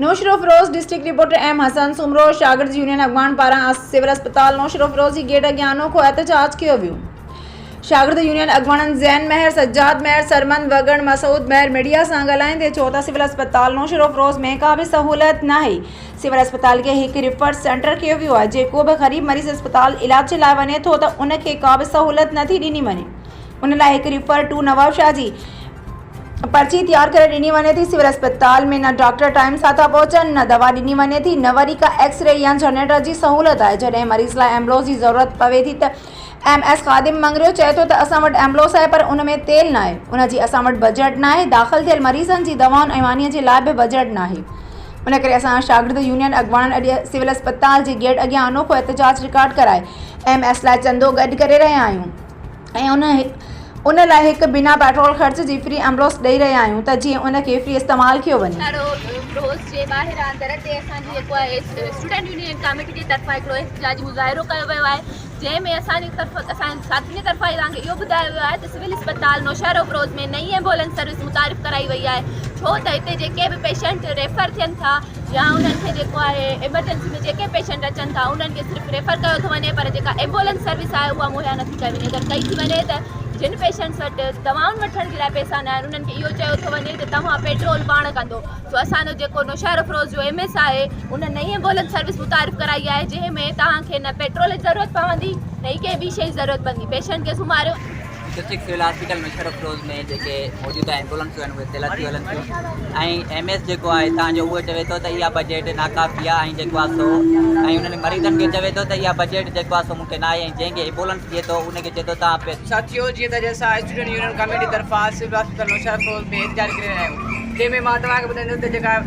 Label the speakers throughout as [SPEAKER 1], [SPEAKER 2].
[SPEAKER 1] Naushahro Feroze district reporter M Hassan Soomro शागिर्द union अगवान पारा civil अस्पताल नौशरो फिरोज की गेट अॻियां अनोखो एहतजाज किया वियो। शागिर्द यूनियन अगवान ज़ैन महर सज्जाद महर सरमंद वगण मसूद महर मीडिया से ॻाल्हाईंदे चयो त सिविल अस्पताल नौशरो फिरोज में का भी सहूलियत नाहे। सिविल अस्पताल के एक रिफर सेंटर किया वियो आहे। जेको भी गरीब मरीज़ अस्पताल इलाज लाइ वञे थो त उनखे का भी सहूलियत नथी ॾिनी वञे। उन लाइ एक रिफर टू नवाबशाह जी पर्ची तैयार कर ॾिनी वञे थी। सिविल अस्पताल में न डॉक्टर टाइम सां था पहुचनि, न दवा ॾिनी वञे थी, न वरी का एक्सरे या जनरेटर जी सहूलियत आहे। जॾहिं मरीज़ लाइ एम्बुलेंस जी ज़रूरत पवे थी त MS ख़ादिम मंगरियो चए थो त असां वटि एम्बुलेंस आहे पर उन में तेल न आहे, उनजी असां वटि बजट न आहे। दाख़िल थियल मरीज़नि जी दवाउनि ऐं वानीअ जे लाइ बि बजट न आहे। उन करे असां शागिर्द यूनियन अगवान अॼु सिविल अस्पताल जी गेट अॻियां अनोखो एहतजाज रिकॉर्ड कराए MS लाइ चंदो गॾु करे रहिया आहियूं ऐं उन लाइ एक बिना पेट्रोल ख़र्च जी फ्री एम्बुलेंस ॾेई रहिया आहियूं त जीअं उनखे फ्री इस्तेमालु कयो वञे।
[SPEAKER 2] रोज़ जे ॿाहिरि अंदर ते असांजी जेको आहे स्टूडेंट यूनियन कमेटी जी तरफ़ां हिकिड़ो एहतजाजी मुज़ाहिरो कयो वियो आहे, जंहिंमें असांजी साथी जी तरफ़ां तव्हांखे इहो ॿुधायो वियो आहे त सिविल अस्पताल नौशहरो फिरोज में नई एम्बुलेंस सर्विस मुतारिफ़ कराई वई आहे। छो त हिते जेके बि पेशेंट रेफर थियनि था या उन्हनि खे जेको आहे एमरजेंसी में जेके पेशेंट अचनि था उन्हनि खे सिर्फ़ु रेफर कयो थो वञे, पर जेका एम्बुलेंस सर्विस आहे उहा मुहैया नथी कई वञे। अगरि कई थी वञे त जिन पेशेंट्स वटि दवाउनि वठण जे लाइ पैसा न आहिनि उन्हनि खे इहो चयो थो वञे त तव्हां पेट्रोल पाण कंदो। सो असांजो जेको नौशहरो फिरोज जो MS आहे उन नई एम्बुलेंस सर्विस मुतारिफ़ कराई आहे, जंहिंमें तव्हांखे न पेट्रोल जी ज़रूरत पवंदी न ई कंहिं ॿी शइ जी ज़रूरत पवंदी। पेशेंट खे सुम्हारियो
[SPEAKER 3] district civil hospital Naushahro Feroze में जेके मौजूदा एम्बुलेंसियूं आहिनि उहे तेल थी हलनि थियूं ऐं MS जेको आहे तव्हांजो उहो चवे थो त इहा बजट नाकाफ़ी आहे ऐं जेको आहे सो ऐं उन्हनि मरीज़नि खे चवे थो त इहा बजट जेको आहे सो मूंखे न आहे ऐं जंहिंखे एम्बुलेंस ॾिए थो उनखे चए थो तव्हां
[SPEAKER 4] साथियों जीअं त असां स्टूडेंट यूनियन कमेटी तरफ़ां सिविल हॉस्पिटल नौशहरो फिरोज में एहतजाज करे रहिया आहियूं, जंहिंमें मां तव्हांखे ॿुधाईंदुमि त जेका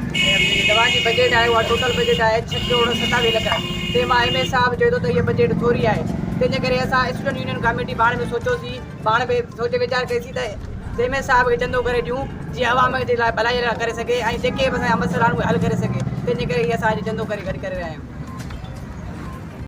[SPEAKER 4] दवा जी बजट आहे उहा टोटल बजट आहे 6 करोड़ 27 लख आहे। तंहिंमां MS साहिबु चए थो त इहा बजट थोरी आहे। तंहिंजे करे असां स्टूडेंट यूनियन कमेटी पाण में सोचियोसीं, पाण में सोचे वीचार कईसीं त MS साहिब खे चंदो करे ॾियूं जीअं अवाम जे लाइ भलाई करे सघे ऐं जेके बि असांजा मसइला आहिनि उहे हल करे सघे। तंहिंजे करे इहे असां चंदो करे गॾु करे रहिया आहियूं।